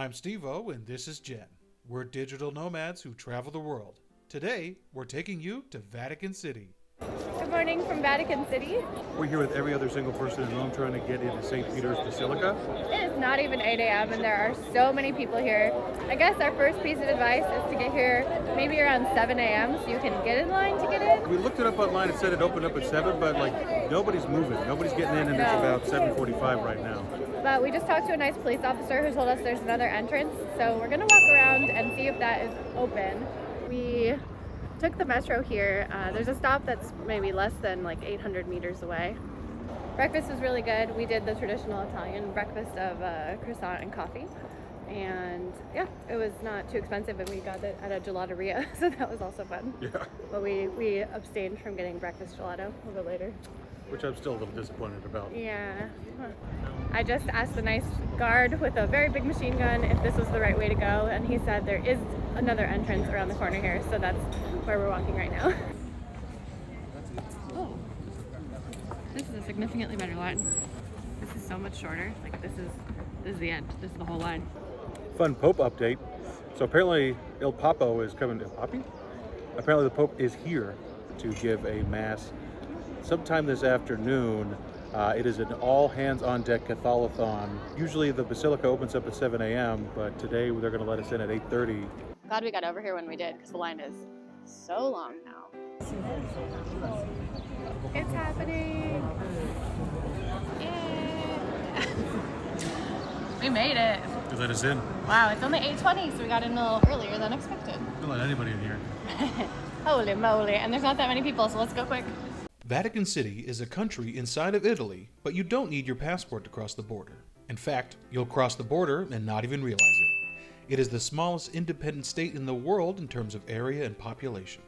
I'm Steve-O, and this is Jen. We're digital nomads who travel the world. Today, we're taking you to Vatican City. Good morning from Vatican City. We're here with every other single person in Rome trying to get into St. Peter's Basilica. It is not even 8 a.m. and there are so many people here. I guess our first piece of advice is to get here maybe around 7 a.m. so you can get in line to get in. We looked it up online. It said it opened up at 7, but nobody's moving. Nobody's getting in, and it's about 7:45 right now. But we just talked to a nice police officer who told us there's another entrance. So we're going to walk around and see if that is open. We took the metro here. There's a stop that's maybe less than 800 meters away. Breakfast was really good. We did the traditional Italian breakfast of croissant and coffee. And yeah, it was not too expensive, and we got it at a gelateria, so that was also fun. Yeah. But we abstained from getting breakfast gelato a little bit later. Which I'm still a little disappointed about. Yeah. I just asked the nice guard with a very big machine gun if this was the right way to go, and he said there is another entrance around the corner here, so that's where we're walking right now. Oh, this is a significantly better line. This is so much shorter. This is the end. This is the whole line. Fun Pope update. So apparently Il Papo is coming to Papi? Apparently the Pope is here to give a mass sometime this afternoon. It is an all-hands-on-deck Catholic-thon. Usually the Basilica opens up at 7 a.m., but today they're going to let us in at 8:30. Glad we got over here when we did, because the line is so long now. It's happening! Yeah. We made it! They let us in. Wow, it's only 8:20, so we got in a little earlier than expected. Don't let anybody in here. Holy moly, and there's not that many people, so let's go quick. Vatican City is a country inside of Italy, but you don't need your passport to cross the border. In fact, you'll cross the border and not even realize it. It is the smallest independent state in the world in terms of area and population.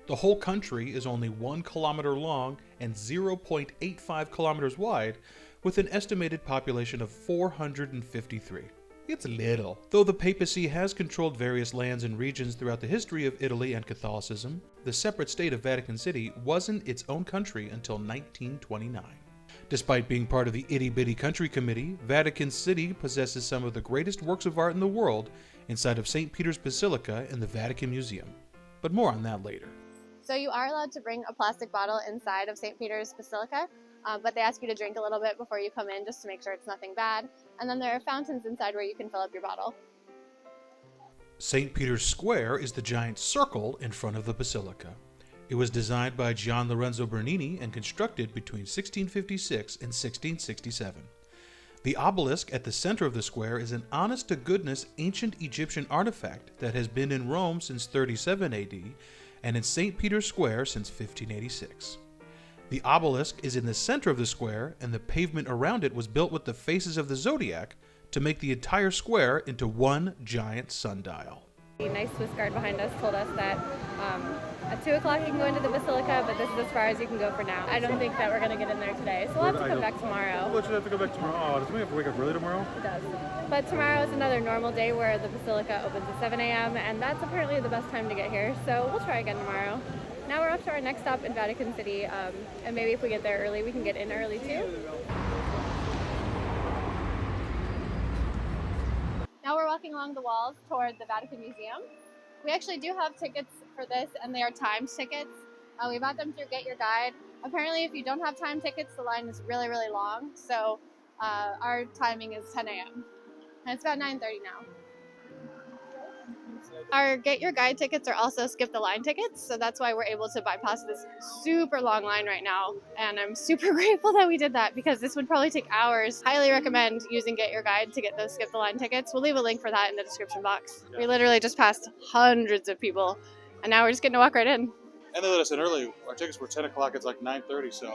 The whole country is only 1 kilometer long and 0.85 kilometers wide, with an estimated population of 453. It's little. Though the papacy has controlled various lands and regions throughout the history of Italy and Catholicism, the separate state of Vatican City wasn't its own country until 1929. Despite being part of the itty-bitty country committee, Vatican City possesses some of the greatest works of art in the world inside of St. Peter's Basilica and the Vatican Museum. But more on that later. So you are allowed to bring a plastic bottle inside of St. Peter's Basilica, but they ask you to drink a little bit before you come in just to make sure it's nothing bad. And then there are fountains inside where you can fill up your bottle. St. Peter's Square is the giant circle in front of the Basilica. It was designed by Gian Lorenzo Bernini and constructed between 1656 and 1667. The obelisk at the center of the square is an honest-to-goodness ancient Egyptian artifact that has been in Rome since 37 AD and in St. Peter's Square since 1586. The obelisk is in the center of the square, and the pavement around it was built with the faces of the zodiac to make the entire square into one giant sundial. The nice Swiss guard behind us told us that at 2 o'clock you can go into the Basilica, but this is as far as you can go for now. I don't think that we're going to get in there today, so we'll have to come back tomorrow. We'll have to go back tomorrow. Oh, does we have to wake up early tomorrow? It does. But tomorrow is another normal day where the Basilica opens at 7 a.m., and that's apparently the best time to get here, so we'll try again tomorrow. Now we're off to our next stop in Vatican City, and maybe if we get there early, we can get in early too. Now we're walking along the walls toward the Vatican Museum. We actually do have tickets for this, and they are timed tickets. We bought them through Get Your Guide. Apparently, if you don't have timed tickets, the line is really, really long, so our timing is 10 a.m. and it's about 9:30 now. Our Get Your Guide tickets are also skip the line tickets, so that's why we're able to bypass this super long line right now, and I'm super grateful that we did that because this would probably take hours. Highly recommend using Get Your Guide to get those skip the line tickets. We'll leave a link for that in the description box. We literally just passed hundreds of people, and now we're just getting to walk right in. And they let us in early. Our tickets were 10 o'clock. It's 9:30, so...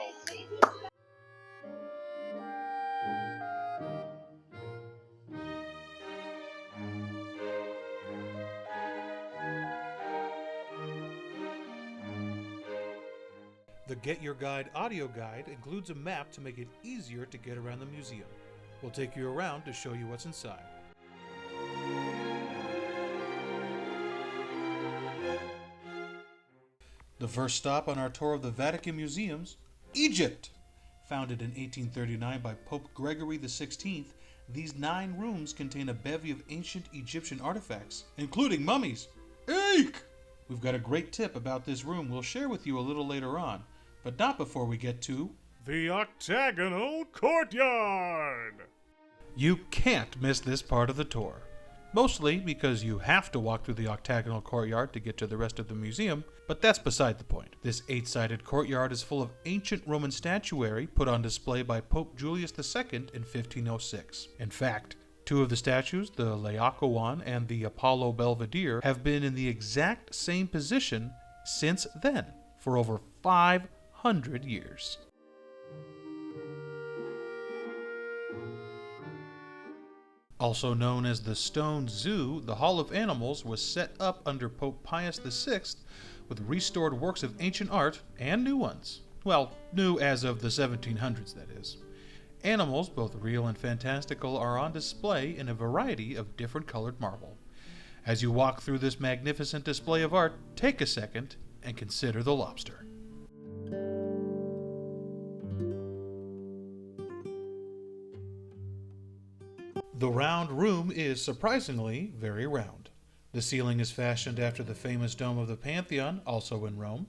The Get Your Guide audio guide includes a map to make it easier to get around the museum. We'll take you around to show you what's inside. The first stop on our tour of the Vatican Museums, Egypt! Founded in 1839 by Pope Gregory XVI, These 9 rooms contain a bevy of ancient Egyptian artifacts, including mummies. Eek! We've got a great tip about this room we'll share with you a little later on, but not before we get to the Octagonal Courtyard! You can't miss this part of the tour. Mostly because you have to walk through the Octagonal Courtyard to get to the rest of the museum, but that's beside the point. This 8-sided courtyard is full of ancient Roman statuary put on display by Pope Julius II in 1506. In fact, 2 of the statues, the Laocoon and the Apollo Belvedere, have been in the exact same position since then, for over 500 years. Also known as the Stone Zoo, the Hall of Animals was set up under Pope Pius VI with restored works of ancient art and new ones. Well, new as of the 1700s, that is. Animals, both real and fantastical, are on display in a variety of different colored marble. As you walk through this magnificent display of art, take a second and consider the lobster. The round room is surprisingly very round. The ceiling is fashioned after the famous dome of the Pantheon, also in Rome.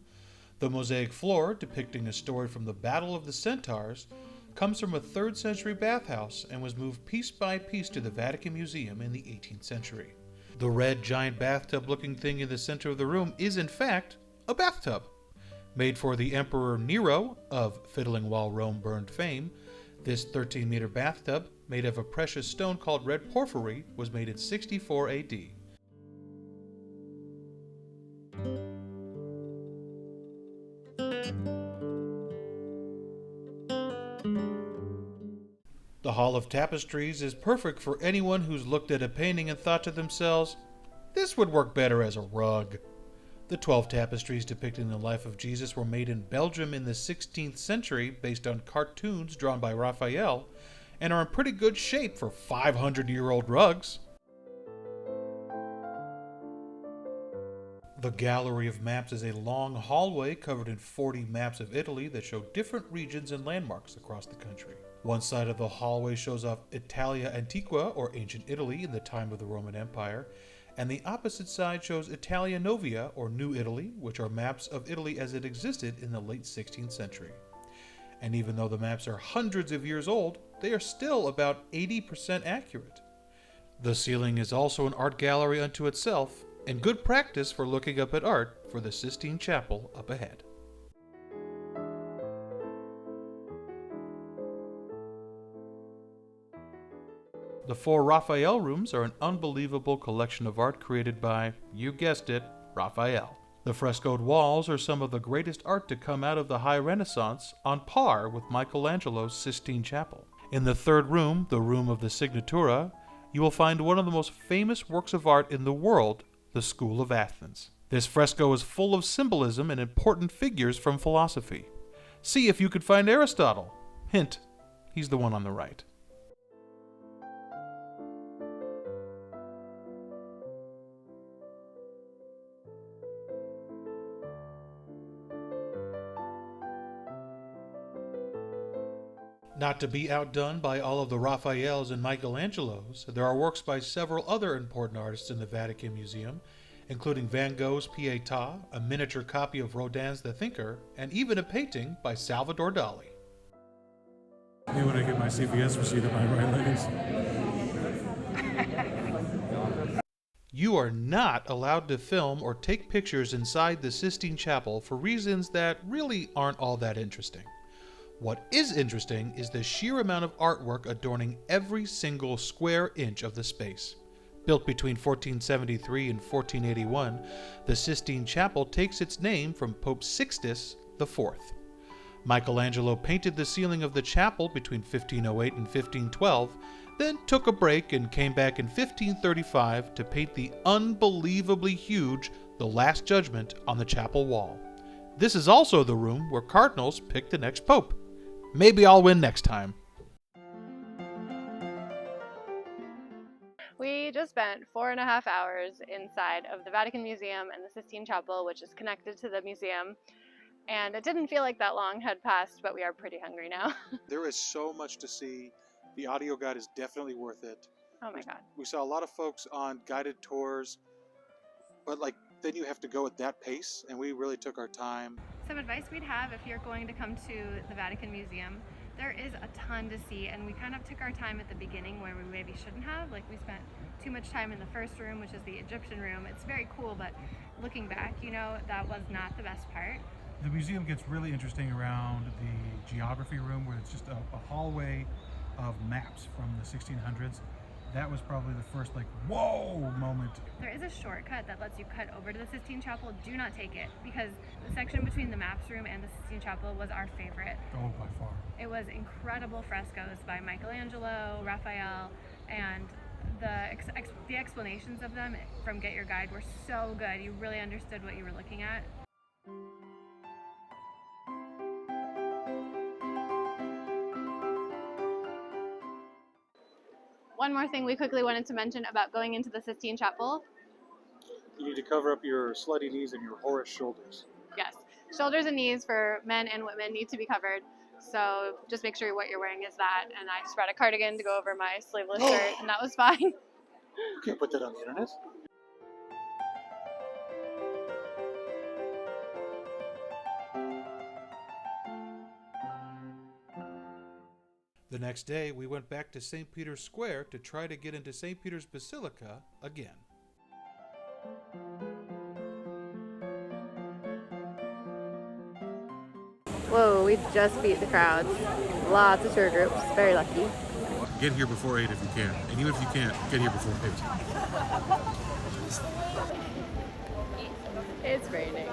The mosaic floor, depicting a story from the Battle of the Centaurs, comes from a 3rd century bathhouse and was moved piece by piece to the Vatican Museum in the 18th century. The red giant bathtub-looking thing in the center of the room is in fact a bathtub. Made for the Emperor Nero, of Fiddling While Rome Burned fame, this 13-meter bathtub, made of a precious stone called red porphyry, was made in 64 AD. The Hall of Tapestries is perfect for anyone who's looked at a painting and thought to themselves, this would work better as a rug. The 12 tapestries depicting the life of Jesus were made in Belgium in the 16th century based on cartoons drawn by Raphael, and are in pretty good shape for 500-year-old rugs. The Gallery of Maps is a long hallway covered in 40 maps of Italy that show different regions and landmarks across the country. One side of the hallway shows off Italia Antiqua, or ancient Italy in the time of the Roman Empire, and the opposite side shows Italia Novia, or New Italy, which are maps of Italy as it existed in the late 16th century. And even though the maps are hundreds of years old, they are still about 80% accurate. The ceiling is also an art gallery unto itself, and good practice for looking up at art for the Sistine Chapel up ahead. The 4 Raphael Rooms are an unbelievable collection of art created by, you guessed it, Raphael. The frescoed walls are some of the greatest art to come out of the High Renaissance, on par with Michelangelo's Sistine Chapel. In the 3rd room, the Room of the Signatura, you will find one of the most famous works of art in the world, the School of Athens. This fresco is full of symbolism and important figures from philosophy. See if you could find Aristotle. Hint, he's the one on the right. Not to be outdone by all of the Raphaels and Michelangelos, there are works by several other important artists in the Vatican Museum, including Van Gogh's Pietà, a miniature copy of Rodin's The Thinker, and even a painting by Salvador Dali. Hey, when I get my CVS receipt at my right, ladies. You are not allowed to film or take pictures inside the Sistine Chapel for reasons that really aren't all that interesting. What is interesting is the sheer amount of artwork adorning every single square inch of the space. Built between 1473 and 1481, the Sistine Chapel takes its name from Pope Sixtus IV. Michelangelo painted the ceiling of the chapel between 1508 and 1512, then took a break and came back in 1535 to paint the unbelievably huge The Last Judgment on the chapel wall. This is also the room where cardinals pick the next pope. Maybe I'll win next time. We just spent 4.5 hours inside of the Vatican Museum and the Sistine Chapel, which is connected to the museum. And it didn't feel like that long had passed, but we are pretty hungry now. There is so much to see. The audio guide is definitely worth it. Oh my God. We saw a lot of folks on guided tours, but then you have to go at that pace, and we really took our time. Some advice we'd have if you're going to come to the Vatican Museum, there is a ton to see, and we kind of took our time at the beginning where we maybe shouldn't have. Like, we spent too much time in the first room, which is the Egyptian room. It's very cool, but looking back, that was not the best part. The museum gets really interesting around the geography room, where it's just a hallway of maps from the 1600s. That was probably the first whoa moment. There is a shortcut that lets you cut over to the Sistine Chapel. Do not take it, because the section between the maps room and the Sistine Chapel was our favorite. Oh, by far. It was incredible frescoes by Michelangelo, Raphael, and the explanations of them from Get Your Guide were so good. You really understood what you were looking at. One more thing we quickly wanted to mention about going into the Sistine Chapel. You need to cover up your slutty knees and your whorish shoulders. Yes, shoulders and knees for men and women need to be covered. So just make sure what you're wearing is that. And I just brought a cardigan to go over my sleeveless shirt, and that was fine. You can't put that on the internet. The next day, we went back to St. Peter's Square to try to get into St. Peter's Basilica again. Whoa, we just beat the crowds. Lots of tour groups, very lucky. Get here before 8 if you can. And even if you can't, get here before 8. It's raining.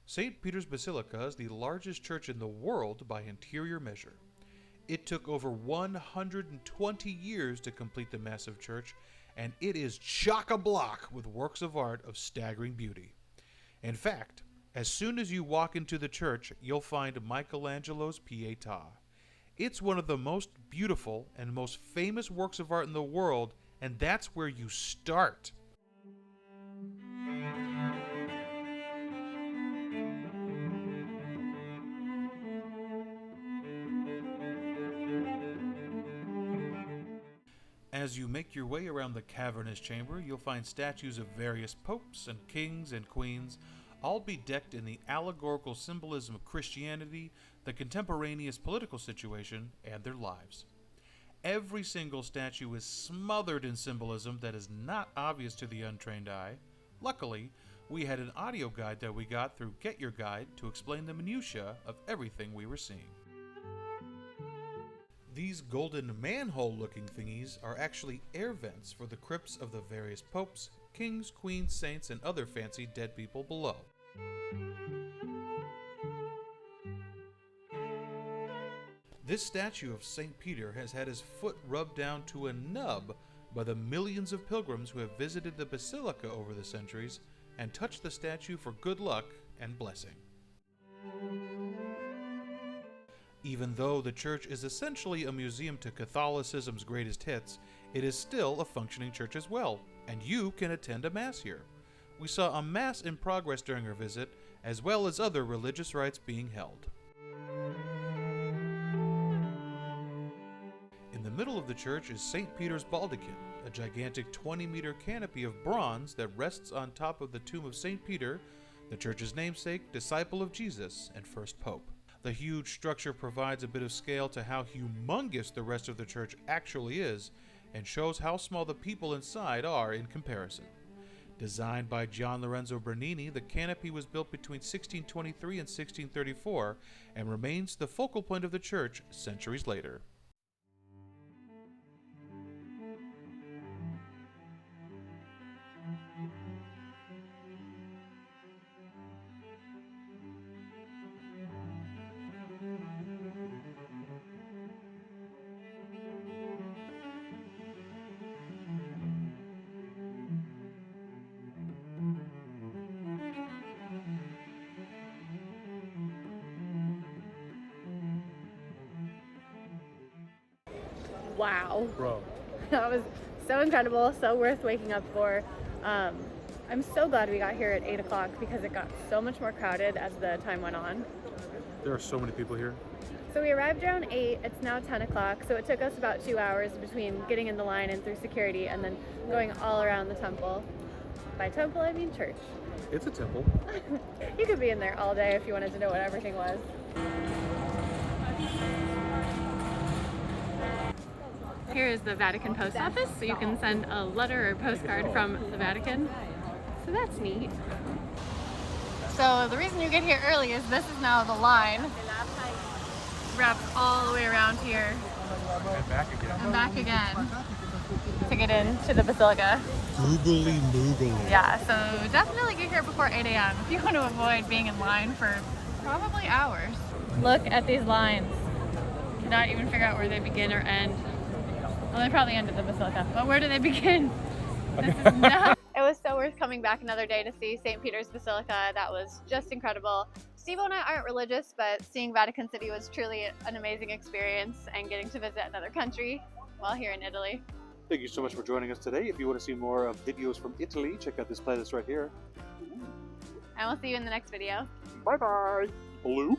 St. Peter's Basilica is the largest church in the world by interior measure. It took over 120 years to complete the massive church, and it is chock-a-block with works of art of staggering beauty. In fact, as soon as you walk into the church, you'll find Michelangelo's Pietà. It's one of the most beautiful and most famous works of art in the world, and that's where you start. As you make your way around the cavernous chamber, you'll find statues of various popes and kings and queens, all bedecked in the allegorical symbolism of Christianity, the contemporaneous political situation, and their lives. Every single statue is smothered in symbolism that is not obvious to the untrained eye. Luckily, we had an audio guide that we got through Get Your Guide to explain the minutiae of everything we were seeing. These golden manhole-looking thingies are actually air vents for the crypts of the various popes, kings, queens, saints, and other fancy dead people below. This statue of St. Peter has had his foot rubbed down to a nub by the millions of pilgrims who have visited the Basilica over the centuries and touched the statue for good luck and blessing. Even though the church is essentially a museum to Catholicism's greatest hits, it is still a functioning church as well, and you can attend a Mass here. We saw a Mass in progress during our visit, as well as other religious rites being held. In the middle of the church is St. Peter's Baldachin, a gigantic 20-meter canopy of bronze that rests on top of the tomb of St. Peter, the church's namesake, disciple of Jesus, and first pope. The huge structure provides a bit of scale to how humongous the rest of the church actually is, and shows how small the people inside are in comparison. Designed by Gian Lorenzo Bernini, the canopy was built between 1623 and 1634, and remains the focal point of the church centuries later. Wow. Bro. That was so incredible, so worth waking up for. I'm so glad we got here at 8 o'clock because it got so much more crowded as the time went on. There are so many people here. So we arrived around 8, it's now 10 o'clock, so it took us about 2 hours between getting in the line and through security and then going all around the temple. By temple, I mean church. It's a temple. You could be in there all day if you wanted to know what everything was. Here is the Vatican Post Office, so you can send a letter or postcard from the Vatican. So that's neat. So the reason you get here early is this is now the line. Wraps all the way around here. And back again. And back again to get into the Basilica. Googly moogly. Yeah, so definitely get here before 8 a.m. if you want to avoid being in line for probably hours. Look at these lines. Cannot even figure out where they begin or end. Well, they probably end at the Basilica, but where do they begin? This is nuts. It was so worth coming back another day to see St. Peter's Basilica. That was just incredible. Steve and I aren't religious, but seeing Vatican City was truly an amazing experience, and getting to visit another country while here in Italy. Thank you so much for joining us today. If you want to see more of videos from Italy, check out this playlist right here. And we'll see you in the next video. Bye bye. Bloop.